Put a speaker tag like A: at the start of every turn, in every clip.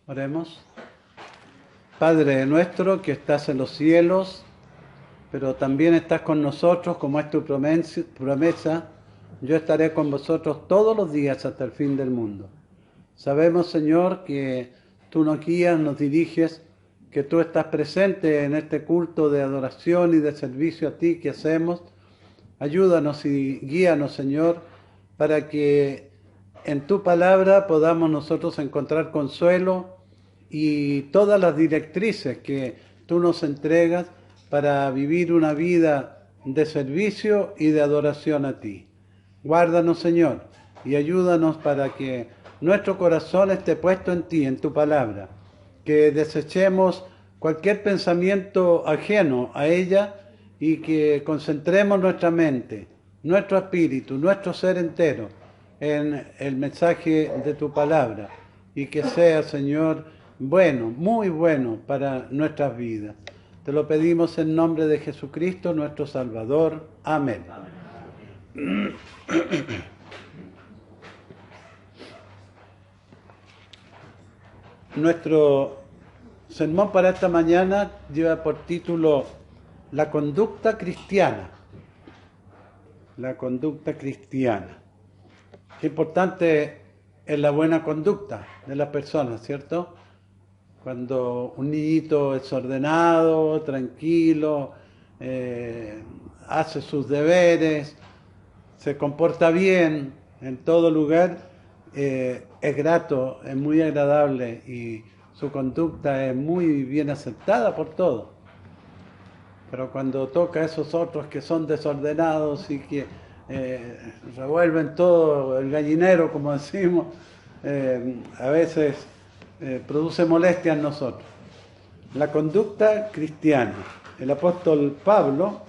A: Oremos. Padre nuestro que estás en los cielos, pero también estás con nosotros, como es tu promesa, yo estaré con vosotros todos los días hasta el fin del mundo. Sabemos, Señor, que tú nos guías, nos diriges, que tú estás presente en este culto de adoración y de servicio a ti que hacemos. Ayúdanos y guíanos, Señor, para que en tu palabra podamos nosotros encontrar consuelo y todas las directrices que tú nos entregas para vivir una vida de servicio y de adoración a ti. Guárdanos, Señor, y ayúdanos para que nuestro corazón esté puesto en ti, en tu palabra, que desechemos cualquier pensamiento ajeno a ella y que concentremos nuestra mente, nuestro espíritu, nuestro ser entero en el mensaje de tu palabra y que sea, Señor, bueno, muy bueno para nuestras vidas. Te lo pedimos en nombre de Jesucristo, nuestro Salvador. Amén. Amén. Nuestro sermón para esta mañana lleva por título La conducta cristiana. La conducta cristiana. Qué importante es la buena conducta de las personas, ¿cierto? Cuando un niñito es ordenado, tranquilo, hace sus deberes, se comporta bien en todo lugar, es grato, es muy agradable y su conducta es muy bien aceptada por todos. Pero cuando toca a esos otros que son desordenados y que revuelven todo el gallinero, como decimos, a veces produce molestia en nosotros. La conducta cristiana. El apóstol Pablo,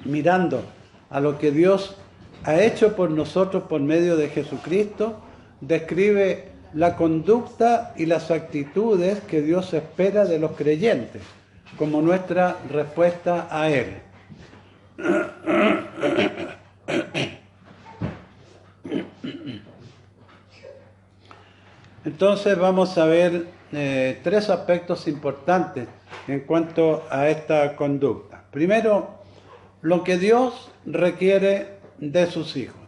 A: mirando a lo que Dios ha hecho por nosotros por medio de Jesucristo, describe la conducta y las actitudes que Dios espera de los creyentes como nuestra respuesta a Él. Entonces vamos a ver tres aspectos importantes en cuanto a esta conducta. Primero, lo que Dios requiere de sus hijos.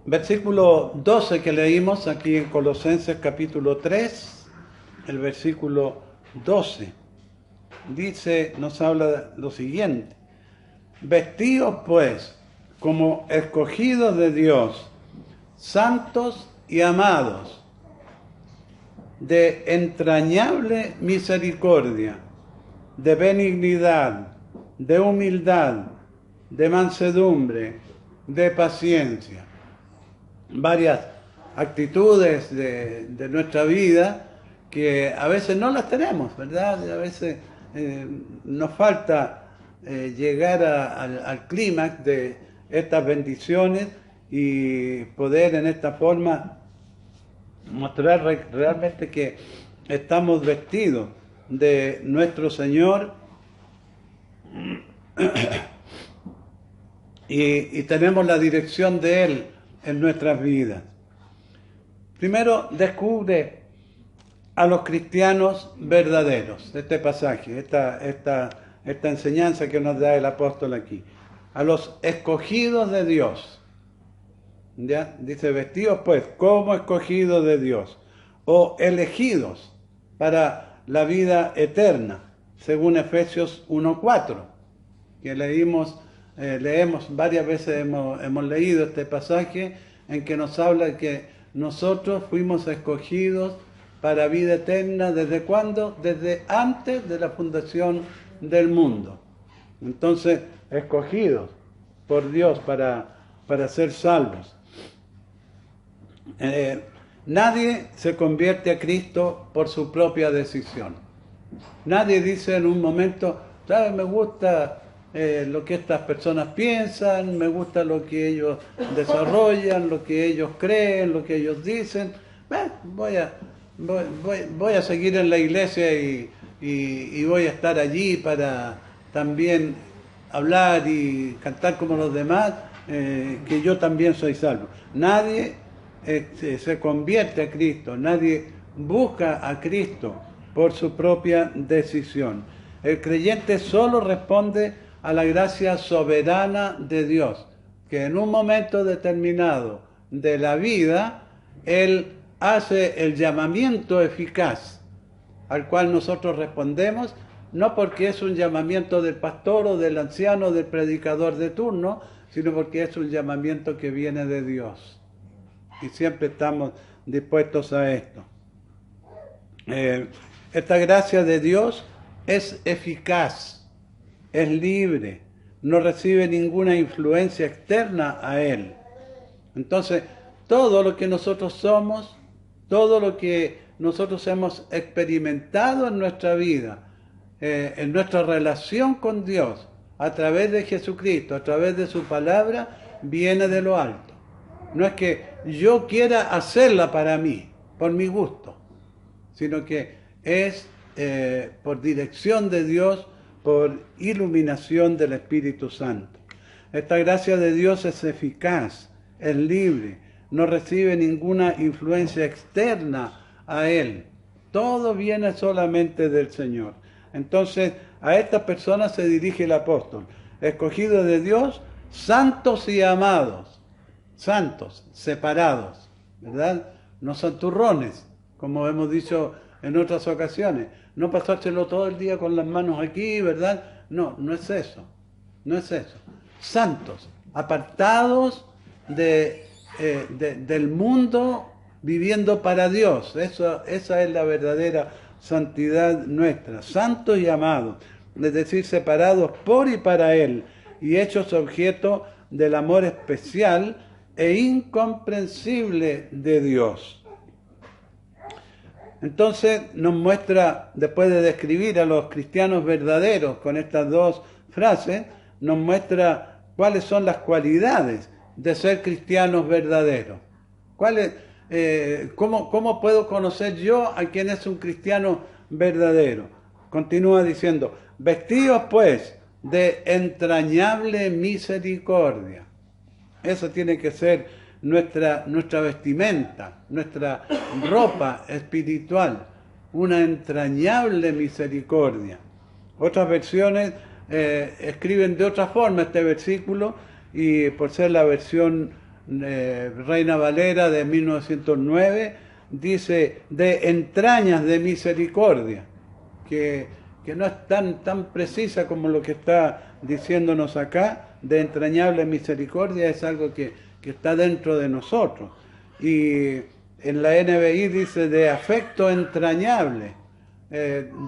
A: Versículo 12 que leímos aquí en Colosenses capítulo 3, el versículo 12, dice, nos habla lo siguiente: vestíos pues como escogidos de Dios, santos y amados, de entrañable misericordia, de benignidad, de humildad, de mansedumbre, de paciencia. Varias actitudes de nuestra vida que a veces no las tenemos, ¿verdad? A veces nos falta llegar al clímax de estas bendiciones y poder en esta forma mostrar realmente que estamos vestidos de nuestro Señor y tenemos la dirección de Él en nuestras vidas. Primero, descubre a los cristianos verdaderos, este pasaje, esta enseñanza que nos da el apóstol aquí. A los escogidos de Dios. ¿Ya? Dice, vestidos pues como escogidos de Dios, o elegidos para la vida eterna, según Efesios 1:4, que leemos varias veces, hemos leído este pasaje en que nos habla de que nosotros fuimos escogidos para vida eterna. ¿Desde cuándo? Desde antes de la fundación del mundo. Entonces, escogidos por Dios para ser salvos. Nadie se convierte a Cristo por su propia decisión. Nadie dice en un momento, ¿sabes? Me gusta lo que estas personas piensan, me gusta lo que ellos desarrollan, lo que ellos creen, lo que ellos dicen. Voy a seguir en la iglesia y voy a estar allí para también hablar y cantar como los demás que yo también soy salvo. Nadie se convierte a Cristo, nadie busca a Cristo por su propia decisión. El creyente solo responde a la gracia soberana de Dios, que en un momento determinado de la vida, Él hace el llamamiento eficaz al cual nosotros respondemos, no porque es un llamamiento del pastor o del anciano o del predicador de turno, sino porque es un llamamiento que viene de Dios. Y siempre estamos dispuestos a esto. Esta gracia de Dios es eficaz, es libre, no recibe ninguna influencia externa a Él. Entonces, todo lo que nosotros somos, todo lo que nosotros hemos experimentado en nuestra vida, en nuestra relación con Dios, a través de Jesucristo, a través de su palabra, viene de lo alto. No es que yo quiera hacerla para mí, por mi gusto, sino que es por dirección de Dios, por iluminación del Espíritu Santo. Esta gracia de Dios es eficaz, es libre, no recibe ninguna influencia externa a Él. Todo viene solamente del Señor. Entonces, a estas personas se dirige el apóstol, escogidos de Dios, santos y amados, santos, separados, ¿verdad? No santurrones, como hemos dicho en otras ocasiones, no pasárselo todo el día con las manos aquí, ¿verdad? No, no es eso, no es eso. Santos, apartados del mundo, viviendo para Dios. Esa es la verdadera santidad nuestra. Santos y amados, es decir, separados por y para Él, y hechos objeto del amor especial e incomprensible de Dios. Entonces nos muestra, después de describir a los cristianos verdaderos con estas dos frases, nos muestra cuáles son las cualidades de ser cristianos verdaderos. ¿Cómo puedo conocer yo a quién es un cristiano verdadero? Continúa diciendo, vestidos pues de entrañable misericordia. Eso tiene que ser nuestra vestimenta, nuestra ropa espiritual, una entrañable misericordia. Otras versiones escriben de otra forma este versículo, y por ser la versión Reina Valera de 1909, dice de entrañas de misericordia, que no es tan precisa como lo que está diciéndonos acá. De entrañable misericordia es algo que está dentro de nosotros. Y en la NBI dice de afecto entrañable.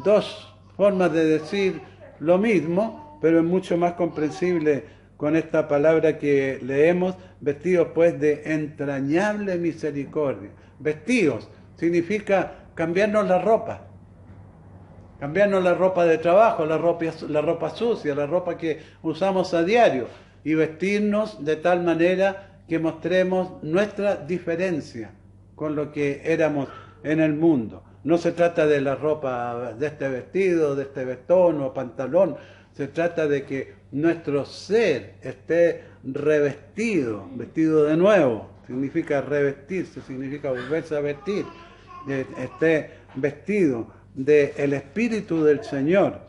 A: Dos formas de decir lo mismo, pero es mucho más comprensible con esta palabra que leemos, vestidos pues de entrañable misericordia. Vestidos significa cambiarnos la ropa. Cambiarnos la ropa de trabajo, la ropa sucia, la ropa que usamos a diario, y vestirnos de tal manera que mostremos nuestra diferencia con lo que éramos en el mundo. No se trata de la ropa, de este vestido, de este vestón o pantalón, se trata de que nuestro ser esté revestido, vestido de nuevo, significa revestirse, significa volverse a vestir, esté vestido del Espíritu del Señor,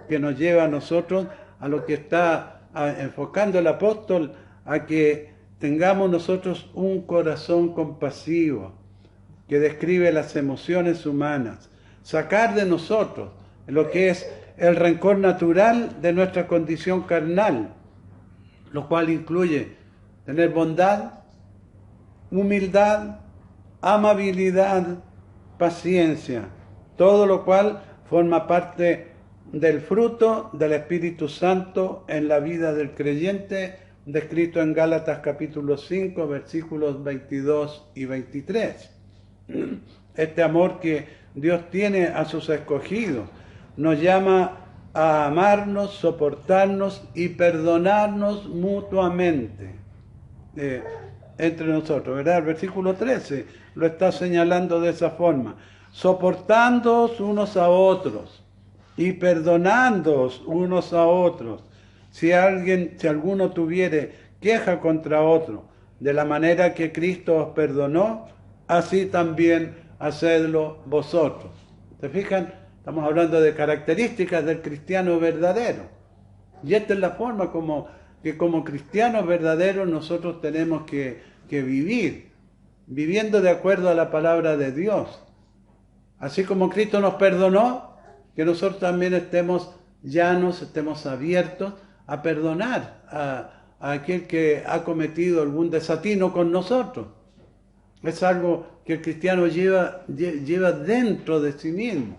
A: que nos lleva a nosotros a lo que está enfocando el apóstol, a que tengamos nosotros un corazón compasivo, que describe las emociones humanas, sacar de nosotros lo que es el rencor natural de nuestra condición carnal, lo cual incluye tener bondad, humildad, amabilidad, paciencia, todo lo cual forma parte del fruto del Espíritu Santo en la vida del creyente, descrito en Gálatas capítulo 5, versículos 22 y 23. Este amor que Dios tiene a sus escogidos nos llama a amarnos, soportarnos y perdonarnos mutuamente entre nosotros, ¿verdad? El versículo 13 lo está señalando de esa forma. Soportándoos unos a otros y perdonándoos unos a otros. Si alguno tuviere queja contra otro. De la manera que Cristo os perdonó, así también hacedlo vosotros. ¿Se fijan? Estamos hablando de características del cristiano verdadero. Y esta es la forma que como cristianos verdaderos nosotros tenemos que vivir, viviendo de acuerdo a la palabra de Dios. Así como Cristo nos perdonó, que nosotros también estemos llanos, estemos abiertos a perdonar a aquel que ha cometido algún desatino con nosotros. Es algo que el cristiano lleva dentro de sí mismo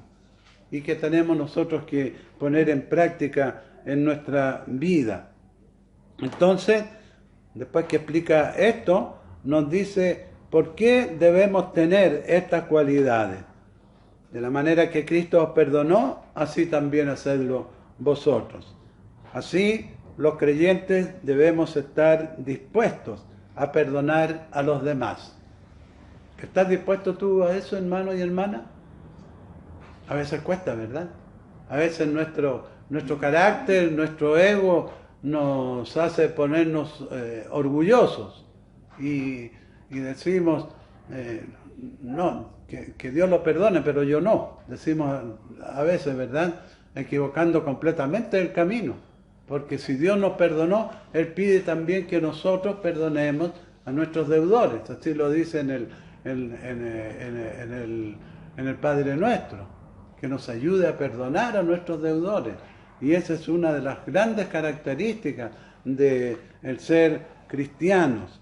A: y que tenemos nosotros que poner en práctica en nuestra vida. Entonces, después que explica esto, nos dice por qué debemos tener estas cualidades. De la manera que Cristo os perdonó, así también hacedlo vosotros. Así, los creyentes debemos estar dispuestos a perdonar a los demás. ¿Estás dispuesto tú a eso, hermano y hermana? A veces cuesta, ¿verdad? A veces nuestro carácter, nuestro ego nos hace ponernos orgullosos y decimos, no, que Dios lo perdone, pero yo no. Decimos a veces, ¿verdad? Equivocando completamente el camino. Porque si Dios nos perdonó, Él pide también que nosotros perdonemos a nuestros deudores. Así lo dice en el Padre Nuestro, que nos ayude a perdonar a nuestros deudores. Y esa es una de las grandes características del ser cristianos,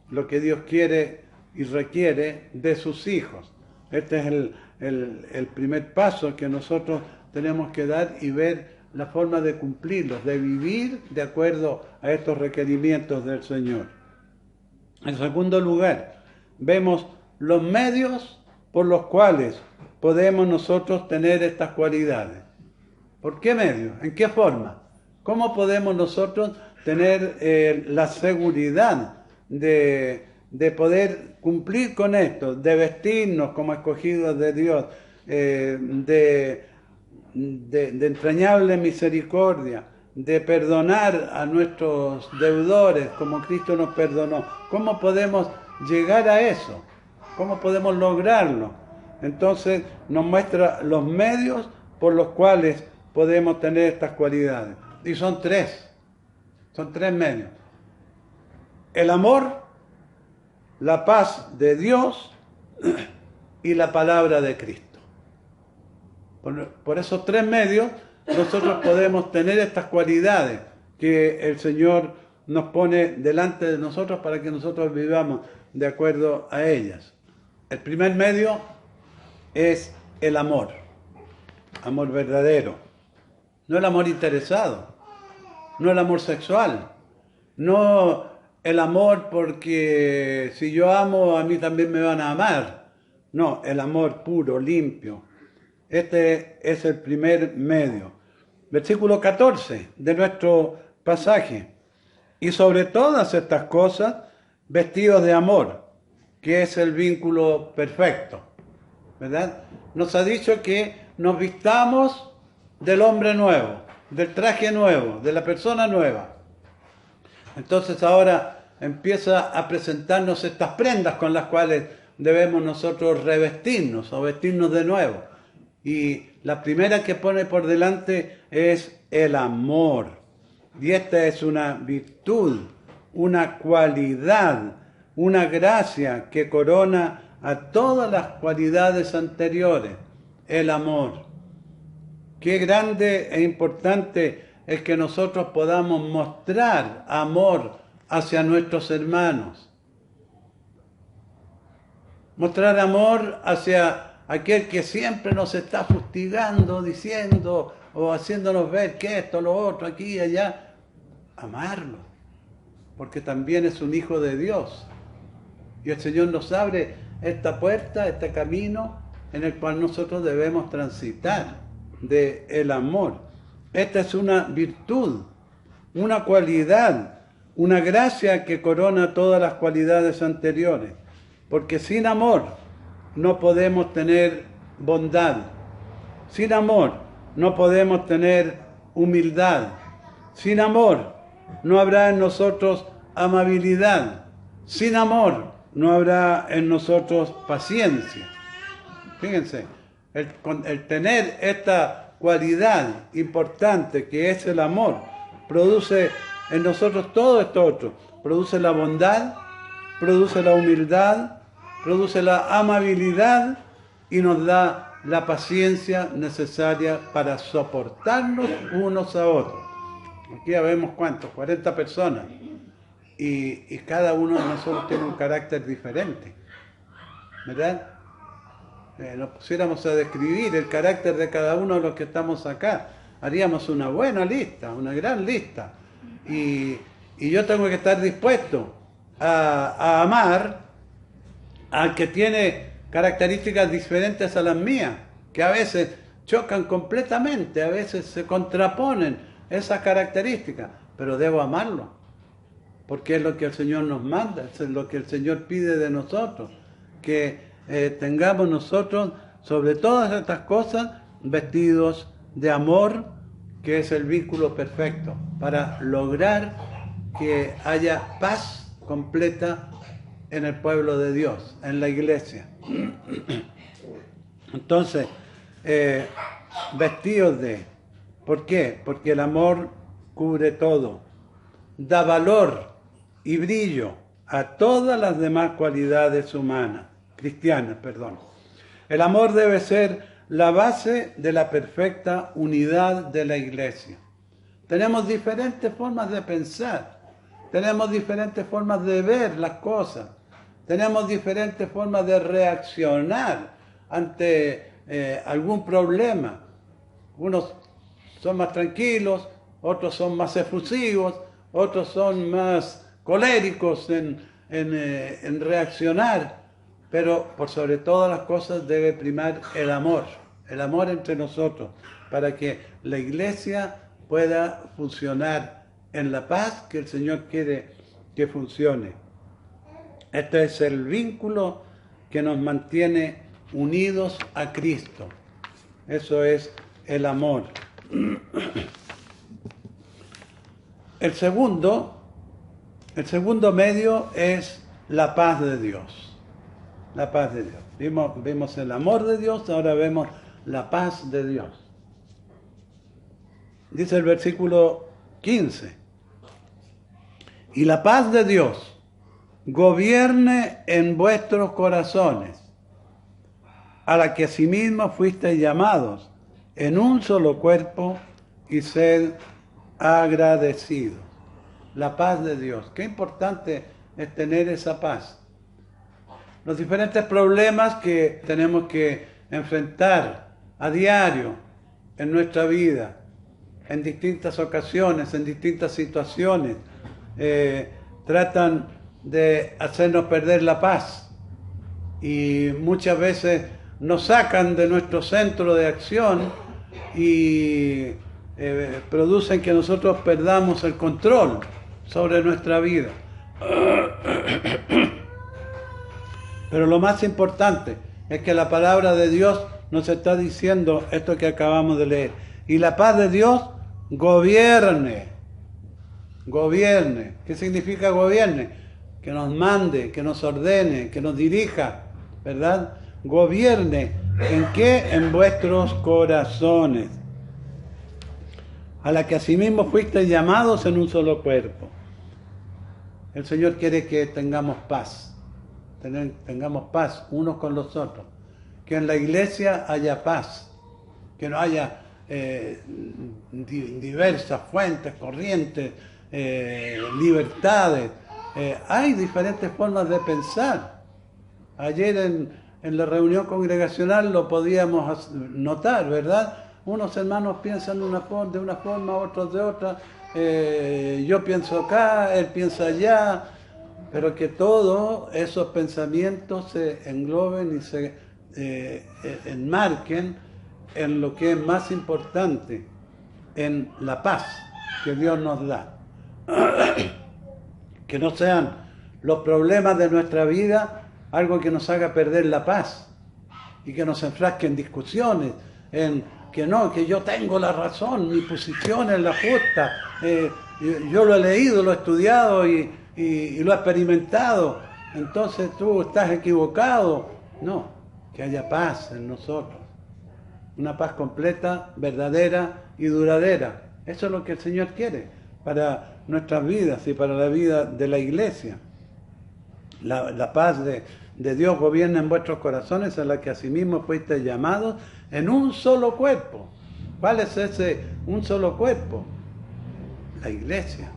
A: lo que Dios quiere y requiere de sus hijos. Este es el primer paso que nosotros tenemos que dar y ver la forma de cumplirlos, de vivir de acuerdo a estos requerimientos del Señor. En segundo lugar, vemos los medios por los cuales podemos nosotros tener estas cualidades. ¿Por qué medios? ¿En qué forma? ¿Cómo podemos nosotros tener la seguridad de poder cumplir con esto, de vestirnos como escogidos de Dios, de entrañable misericordia, de perdonar a nuestros deudores como Cristo nos perdonó? ¿Cómo podemos llegar a eso? ¿Cómo podemos lograrlo? Entonces nos muestra los medios por los cuales podemos tener estas cualidades. Y son tres medios. El amor, la paz de Dios y la palabra de Cristo. Por esos tres medios nosotros podemos tener estas cualidades que el Señor nos pone delante de nosotros para que nosotros vivamos de acuerdo a ellas. El primer medio es el amor verdadero, no el amor interesado, no el amor sexual, no el amor porque si yo amo a mí también me van a amar, no, el amor puro, limpio. Este es el primer medio. Versículo 14 de nuestro pasaje. Y sobre todas estas cosas, vestidos de amor, que es el vínculo perfecto, ¿verdad? Nos ha dicho que nos vistamos del hombre nuevo, del traje nuevo, de la persona nueva. Entonces ahora empieza a presentarnos estas prendas con las cuales debemos nosotros revestirnos o vestirnos de nuevo. Y la primera que pone por delante es el amor. Y esta es una virtud, una cualidad, una gracia que corona a todas las cualidades anteriores, el amor. Qué grande e importante es que nosotros podamos mostrar amor hacia nuestros hermanos. Mostrar amor hacia aquel que siempre nos está fustigando, diciendo o haciéndonos ver que esto, lo otro, aquí y allá. Amarlo, porque también es un hijo de Dios. Y el Señor nos abre esta puerta, este camino en el cual nosotros debemos transitar del amor. Esta es una virtud, una cualidad, una gracia que corona todas las cualidades anteriores. Porque sin amor no podemos tener bondad. Sin amor no podemos tener humildad. Sin amor no habrá en nosotros amabilidad. Sin amor no habrá en nosotros paciencia. Fíjense, el tener esta cualidad importante que es el amor, produce en nosotros todo esto otro. Produce la bondad, produce la humildad, produce la amabilidad y nos da la paciencia necesaria para soportarnos unos a otros. Aquí ya vemos cuántos, 40 personas. Y cada uno de nosotros tiene un carácter diferente, ¿verdad? Nos pusiéramos a describir el carácter de cada uno de los que estamos acá, haríamos una buena lista, una gran lista. Y yo tengo que estar dispuesto a amar al que tiene características diferentes a las mías, que a veces chocan completamente, a veces se contraponen esas características, pero debo amarlo. Porque es lo que el Señor nos manda, es lo que el Señor pide de nosotros, que tengamos nosotros, sobre todas estas cosas, vestidos de amor, que es el vínculo perfecto, para lograr que haya paz completa en el pueblo de Dios, en la iglesia. Entonces, vestidos de... ¿Por qué? Porque el amor cubre todo, da valor y brillo a todas las demás cualidades humanas, cristianas, perdón. El amor debe ser la base de la perfecta unidad de la iglesia. Tenemos diferentes formas de pensar, tenemos diferentes formas de ver las cosas, tenemos diferentes formas de reaccionar ante algún problema. Unos son más tranquilos, otros son más efusivos, otros son más coléricos en reaccionar, pero por sobre todas las cosas debe primar el amor entre nosotros, para que la iglesia pueda funcionar en la paz que el Señor quiere que funcione. Este es el vínculo que nos mantiene unidos a Cristo. Eso es el amor. El segundo medio es la paz de Dios. La paz de Dios. Vimos el amor de Dios, ahora vemos la paz de Dios. Dice el versículo 15. Y la paz de Dios gobierne en vuestros corazones, a la que asimismo fuisteis llamados en un solo cuerpo, y sed agradecidos. La paz de Dios. Qué importante es tener esa paz. Los diferentes problemas que tenemos que enfrentar a diario en nuestra vida, en distintas ocasiones, en distintas situaciones, tratan de hacernos perder la paz y muchas veces nos sacan de nuestro centro de acción y producen que nosotros perdamos el control sobre nuestra vida. Pero lo más importante es que la palabra de Dios nos está diciendo esto que acabamos de leer. Y la paz de Dios gobierne. Gobierne. ¿Qué significa gobierne? Que nos mande, que nos ordene, que nos dirija, ¿verdad? Gobierne. ¿En qué? En vuestros corazones, a la que asimismo fuisteis llamados en un solo cuerpo. El Señor quiere que tengamos paz, tengamos paz unos con los otros, que en la iglesia haya paz, que no haya diversas fuentes, corrientes, libertades. Hay diferentes formas de pensar. Ayer en la reunión congregacional lo podíamos notar, ¿verdad? Unos hermanos piensan de una forma, otros de otra. Yo pienso acá, él piensa allá, pero que todos esos pensamientos se engloben y se enmarquen en lo que es más importante, en la paz que Dios nos da. Que no sean los problemas de nuestra vida algo que nos haga perder la paz y que nos enfrasque en discusiones, en que no, que yo tengo la razón, mi posición es la justa, yo lo he leído, lo he estudiado y y lo has experimentado, entonces tú estás equivocado. No, que haya paz en nosotros. Una paz completa, verdadera y duradera. Eso es lo que el Señor quiere para nuestras vidas y para la vida de la iglesia. La paz de Dios gobierna en vuestros corazones, a la que asimismo fuisteis llamados en un solo cuerpo. ¿Cuál es ese un solo cuerpo? La iglesia.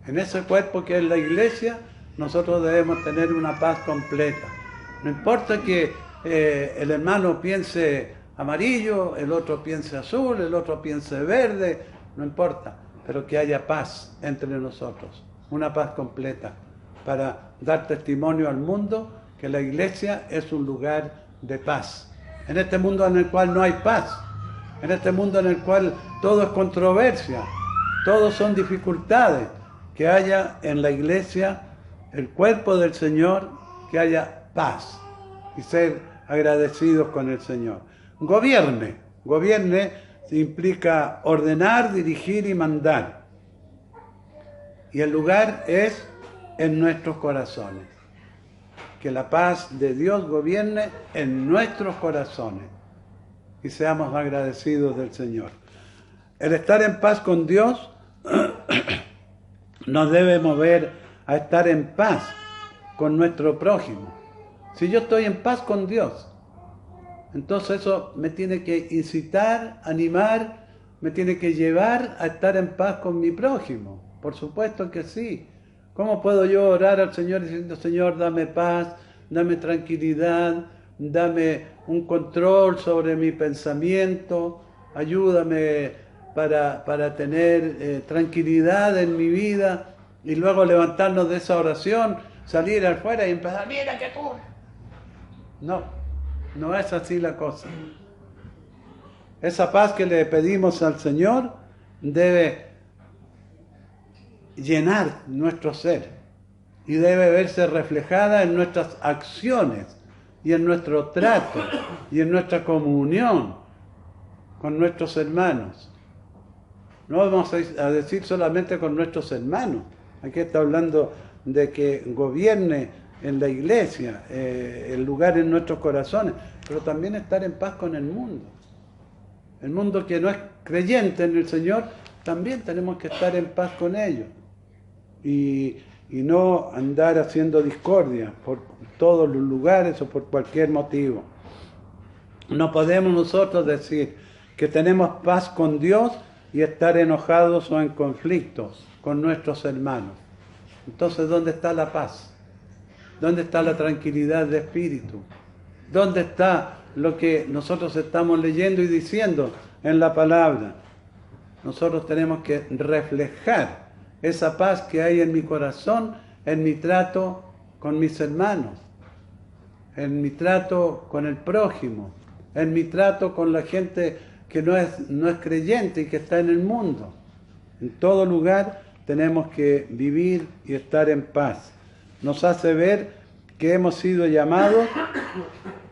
A: En ese cuerpo que es la iglesia, nosotros debemos tener una paz completa. No importa que el hermano piense amarillo, el otro piense azul, el otro piense verde, no importa, pero que haya paz entre nosotros, una paz completa, para dar testimonio al mundo que la iglesia es un lugar de paz. En este mundo en el cual no hay paz, en este mundo en el cual todo es controversia, todo son dificultades, que haya en la iglesia, el cuerpo del Señor, que haya paz y ser agradecidos con el Señor. Gobierne implica ordenar, dirigir y mandar. Y el lugar es en nuestros corazones. Que la paz de Dios gobierne en nuestros corazones y seamos agradecidos del Señor. El estar en paz con Dios nos debe mover a estar en paz con nuestro prójimo. Si yo estoy en paz con Dios, entonces eso me tiene que incitar, animar, me tiene que llevar a estar en paz con mi prójimo. Por supuesto que sí. ¿Cómo puedo yo orar al Señor diciendo, Señor, dame paz, dame tranquilidad, dame un control sobre mi pensamiento, ayúdame para tener tranquilidad en mi vida, y luego levantarnos de esa oración, salir afuera y empezar, mira que tú... No es así la cosa. Esa paz que le pedimos al Señor debe llenar nuestro ser y debe verse reflejada en nuestras acciones y en nuestro trato y en nuestra comunión con nuestros hermanos. No vamos a decir solamente con nuestros hermanos. Aquí está hablando de que gobierne en la iglesia, el lugar en nuestros corazones, pero también estar en paz con el mundo. El mundo que no es creyente en el Señor, también tenemos que estar en paz con ellos. Y no andar haciendo discordia por todos los lugares o por cualquier motivo. No podemos nosotros decir que tenemos paz con Dios y estar enojados o en conflictos con nuestros hermanos. Entonces, ¿dónde está la paz? ¿Dónde está la tranquilidad de espíritu? ¿Dónde está lo que nosotros estamos leyendo y diciendo en la palabra? Nosotros tenemos que reflejar esa paz que hay en mi corazón, en mi trato con mis hermanos, en mi trato con el prójimo, en mi trato con la gente que no es creyente y que está en el mundo. En todo lugar tenemos que vivir y estar en paz. Nos hace ver que hemos sido llamados,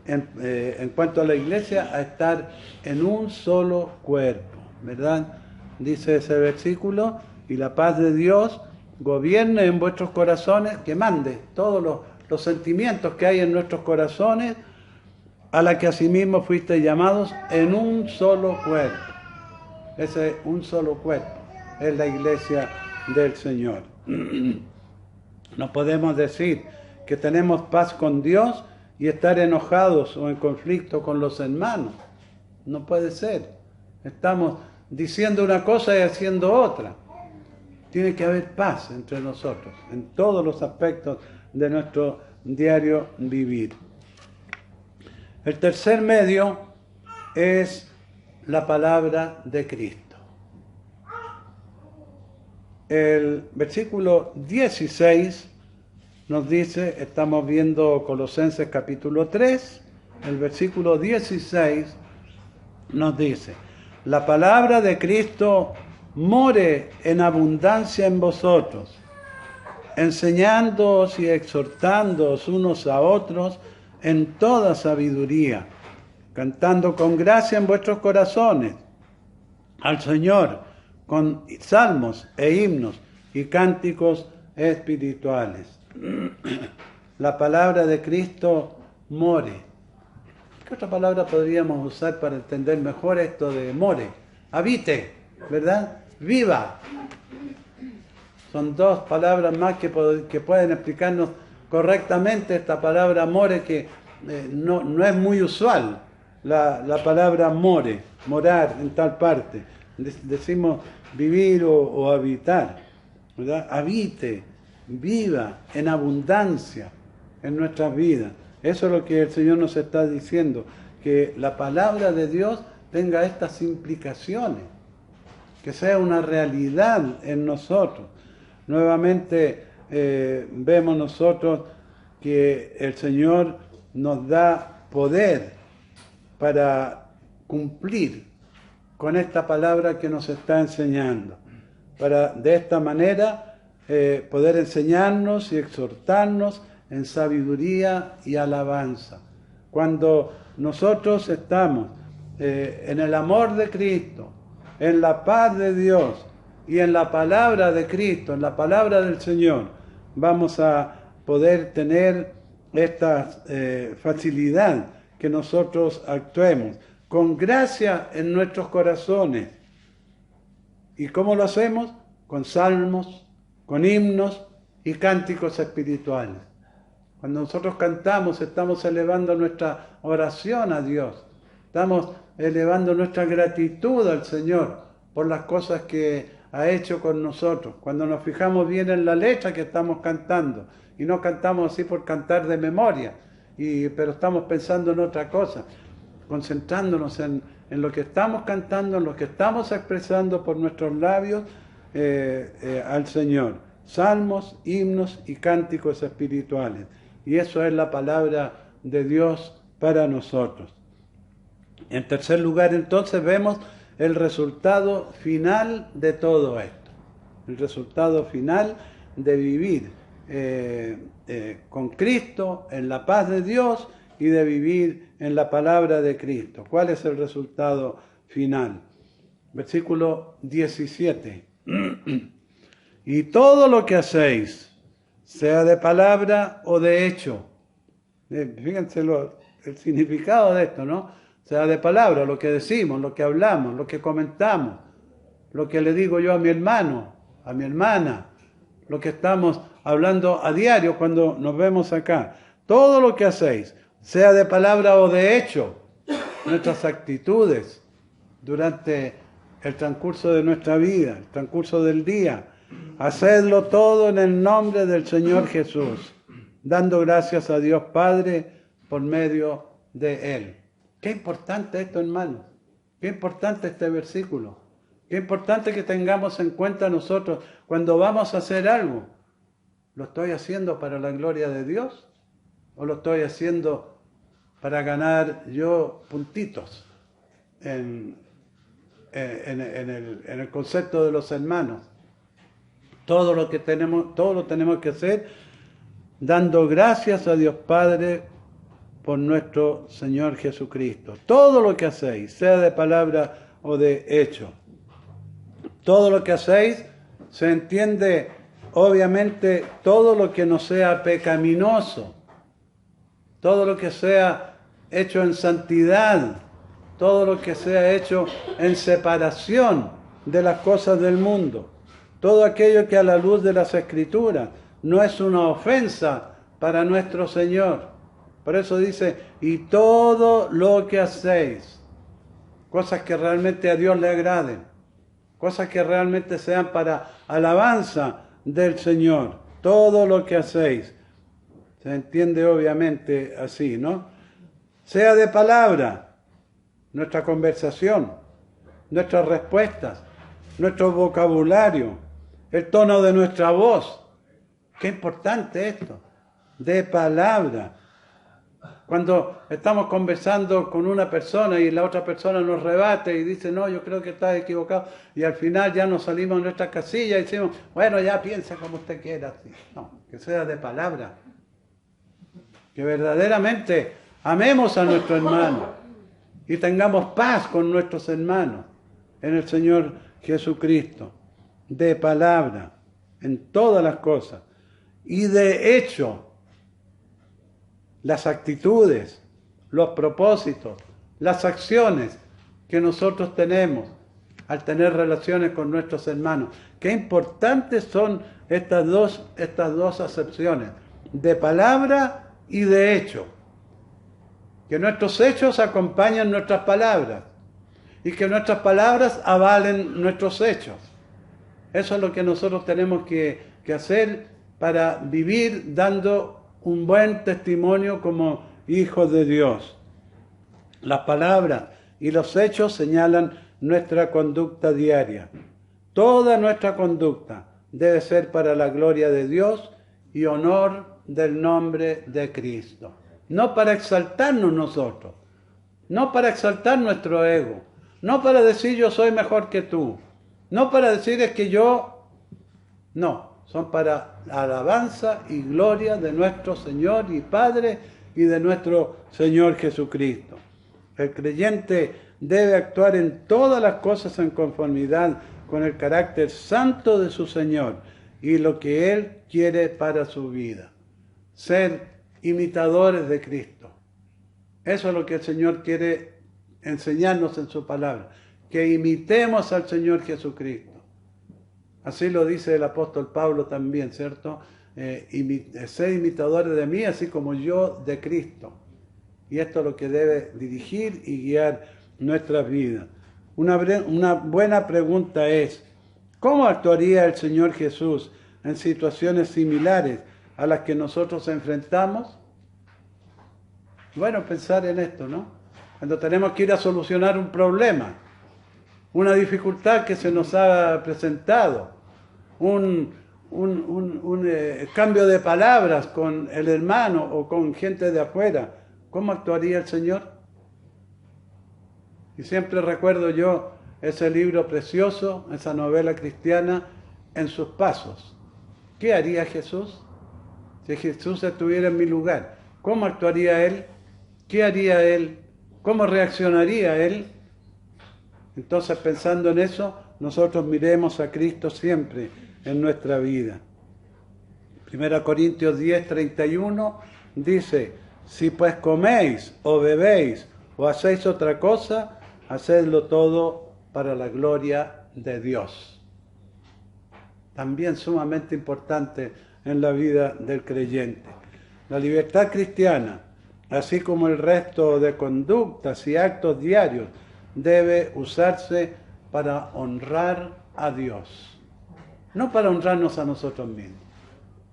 A: en cuanto a la iglesia, a estar en un solo cuerpo, ¿verdad? Dice ese versículo, y la paz de Dios gobierne en vuestros corazones, que mande todos los sentimientos que hay en nuestros corazones, a la que asimismo fuisteis llamados en un solo cuerpo. Ese un solo cuerpo es la iglesia del Señor. No podemos decir que tenemos paz con Dios y estar enojados o en conflicto con los hermanos. No puede ser. Estamos diciendo una cosa y haciendo otra. Tiene que haber paz entre nosotros en todos los aspectos de nuestro diario vivir. El tercer medio es la palabra de Cristo. El versículo 16 nos dice, estamos viendo Colosenses capítulo 3, el versículo 16 nos dice, la palabra de Cristo more en abundancia en vosotros, enseñándoos y exhortándoos unos a otros en toda sabiduría, cantando con gracia en vuestros corazones al Señor, con salmos e himnos y cánticos espirituales. La palabra de Cristo more. ¿Qué otra palabra podríamos usar para entender mejor esto de more? Habite, ¿verdad? Viva. Son dos palabras más que pueden explicarnos correctamente esta palabra more, que no es muy usual. La palabra more, morar en tal parte. Decimos vivir o habitar, ¿verdad? Habite, viva en abundancia en nuestras vidas. Eso es lo que el Señor nos está diciendo, que la palabra de Dios tenga estas implicaciones, que sea una realidad en nosotros. Nuevamente vemos nosotros que el Señor nos da poder para cumplir con esta palabra que nos está enseñando, para de esta manera poder enseñarnos y exhortarnos en sabiduría y alabanza. Cuando nosotros estamos en el amor de Cristo, en la paz de Dios y en la palabra de Cristo, en la palabra del Señor, vamos a poder tener esta facilidad que nosotros actuemos con gracia en nuestros corazones. ¿Y cómo lo hacemos? Con salmos, con himnos y cánticos espirituales. Cuando nosotros cantamos, estamos elevando nuestra oración a Dios. Estamos elevando nuestra gratitud al Señor por las cosas que ha hecho con nosotros. Cuando nos fijamos bien en la letra que estamos cantando, y no cantamos así por cantar de memoria, pero estamos pensando en otra cosa, concentrándonos en lo que estamos cantando, en lo que estamos expresando por nuestros labios al Señor. Salmos, himnos y cánticos espirituales. Y eso es la palabra de Dios para nosotros. En tercer lugar, entonces, vemos el resultado final de todo esto. El resultado final de vivir con Cristo, en la paz de Dios, y de vivir en la palabra de Cristo. ¿Cuál es el resultado final? Versículo 17. Y todo lo que hacéis, sea de palabra o de hecho. Fíjense el significado de esto, ¿no? Sea de palabra, lo que decimos, lo que hablamos, lo que comentamos, lo que le digo yo a mi hermano, a mi hermana, lo que estamos hablando a diario cuando nos vemos acá. Todo lo que hacéis, sea de palabra o de hecho, nuestras actitudes durante el transcurso de nuestra vida, el transcurso del día, hacedlo todo en el nombre del Señor Jesús, dando gracias a Dios Padre por medio de Él. Qué importante esto, hermanos. Qué importante este versículo. Qué importante que tengamos en cuenta nosotros cuando vamos a hacer algo. ¿Lo estoy haciendo para la gloria de Dios? ¿O lo estoy haciendo para ganar yo puntitos en el concepto de los hermanos? Todo lo tenemos que hacer dando gracias a Dios Padre por nuestro Señor Jesucristo. Todo lo que hacéis, sea de palabra o de hecho. Todo lo que hacéis se entiende, obviamente, todo lo que no sea pecaminoso, todo lo que sea hecho en santidad, todo lo que sea hecho en separación de las cosas del mundo. Todo aquello que a la luz de las Escrituras no es una ofensa para nuestro Señor. Por eso dice, y todo lo que hacéis, cosas que realmente a Dios le agraden, cosas que realmente sean para alabanza del Señor, todo lo que hacéis. Se entiende obviamente así, ¿no? Sea de palabra, nuestra conversación, nuestras respuestas, nuestro vocabulario, el tono de nuestra voz. Qué importante esto, de palabra. Cuando estamos conversando con una persona y la otra persona nos rebate y dice, no, yo creo que estás equivocado, y al final ya nos salimos de nuestra casilla y decimos, bueno, ya piensa como usted quiera. No, que sea de palabra. Que verdaderamente amemos a nuestro hermano y tengamos paz con nuestros hermanos en el Señor Jesucristo. De palabra. en todas las cosas. Y de hecho, las actitudes, los propósitos, las acciones que nosotros tenemos al tener relaciones con nuestros hermanos. Qué importantes son estas dos acepciones, de palabra y de hecho. Que nuestros hechos acompañen nuestras palabras y que nuestras palabras avalen nuestros hechos. Eso es lo que nosotros tenemos que hacer para vivir dando un buen testimonio como hijos de Dios. Las palabras y los hechos señalan nuestra conducta diaria. Toda nuestra conducta debe ser para la gloria de Dios y honor del nombre de Cristo. No para exaltarnos nosotros, no para exaltar nuestro ego, no para decir yo soy mejor que tú, no para decir es que yo... No, son para alabanza y gloria de nuestro Señor y Padre y de nuestro Señor Jesucristo. El creyente debe actuar en todas las cosas en conformidad con el carácter santo de su Señor y lo que Él quiere para su vida. Ser imitadores de Cristo. Eso es lo que el Señor quiere enseñarnos en su palabra. Que imitemos al Señor Jesucristo. Así lo dice el apóstol Pablo también, ¿cierto? Sed imitadores de mí, así como yo de Cristo. Y esto es lo que debe dirigir y guiar nuestras vidas. Una buena pregunta es, ¿cómo actuaría el Señor Jesús en situaciones similares a las que nosotros enfrentamos? Bueno, pensar en esto, ¿no? Cuando tenemos que ir a solucionar un problema, una dificultad que se nos ha presentado, un cambio de palabras con el hermano o con gente de afuera, ¿cómo actuaría el Señor? Y siempre recuerdo yo ese libro precioso, esa novela cristiana, En sus pasos. ¿Qué haría Jesús? Si Jesús estuviera en mi lugar, ¿cómo actuaría Él? ¿Qué haría Él? ¿Cómo reaccionaría Él? Entonces, pensando en eso, nosotros miremos a Cristo siempre en nuestra vida. 1 Corintios 10, 31 dice, si pues coméis o bebéis o hacéis otra cosa, hacedlo todo para la gloria de Dios. También sumamente importante en la vida del creyente. La libertad cristiana, así como el resto de conductas y actos diarios, debe usarse para honrar a Dios. No para honrarnos a nosotros mismos,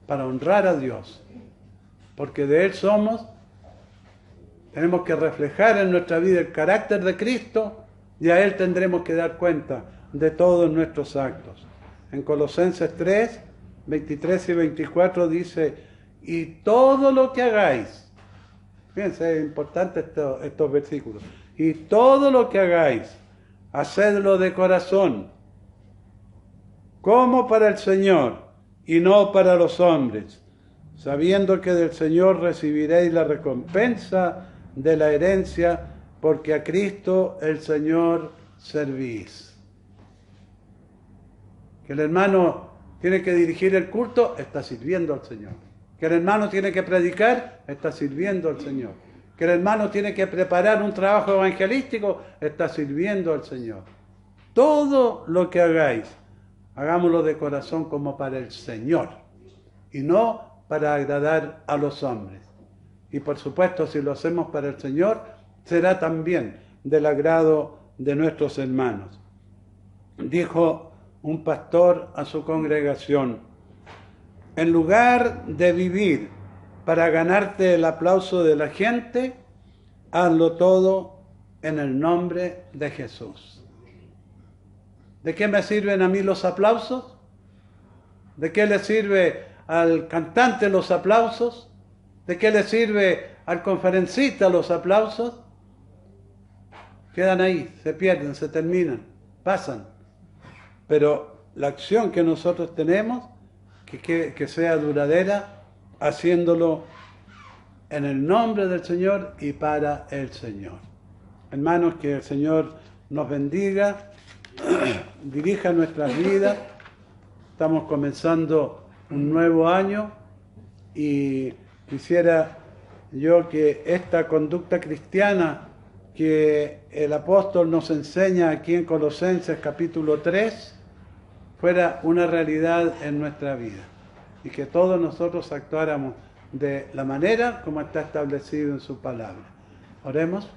A: para honrar a Dios. Porque de Él somos, tenemos que reflejar en nuestra vida el carácter de Cristo y a Él tendremos que dar cuenta de todos nuestros actos. En Colosenses 3, 23 y 24 dice, y todo lo que hagáis, fíjense, es importante estos versículos, y todo lo que hagáis, hacedlo de corazón, como para el Señor y no para los hombres, sabiendo que del Señor recibiréis la recompensa de la herencia, porque a Cristo el Señor servís. Que el hermano tiene que dirigir el culto, está sirviendo al Señor. Que el hermano tiene que predicar, está sirviendo al Señor. Que el hermano tiene que preparar un trabajo evangelístico, está sirviendo al Señor. Todo lo que hagáis, hagámoslo de corazón como para el Señor y no para agradar a los hombres. Y por supuesto, si lo hacemos para el Señor, será también del agrado de nuestros hermanos. Dijo un pastor a su congregación, en lugar de vivir para ganarte el aplauso de la gente, hazlo todo en el nombre de Jesús. ¿De qué me sirven a mí los aplausos? ¿De qué le sirve al cantante los aplausos? ¿De qué le sirve al conferencista los aplausos? Quedan ahí, se pierden, se terminan, pasan. Pero la acción que nosotros tenemos, que sea duradera, haciéndolo en el nombre del Señor y para el Señor. Hermanos, que el Señor nos bendiga, dirija nuestras vidas, estamos comenzando un nuevo año y quisiera yo que esta conducta cristiana que el apóstol nos enseña aquí en Colosenses capítulo 3 fuera una realidad en nuestra vida y que todos nosotros actuáramos de la manera como está establecido en su palabra. Oremos.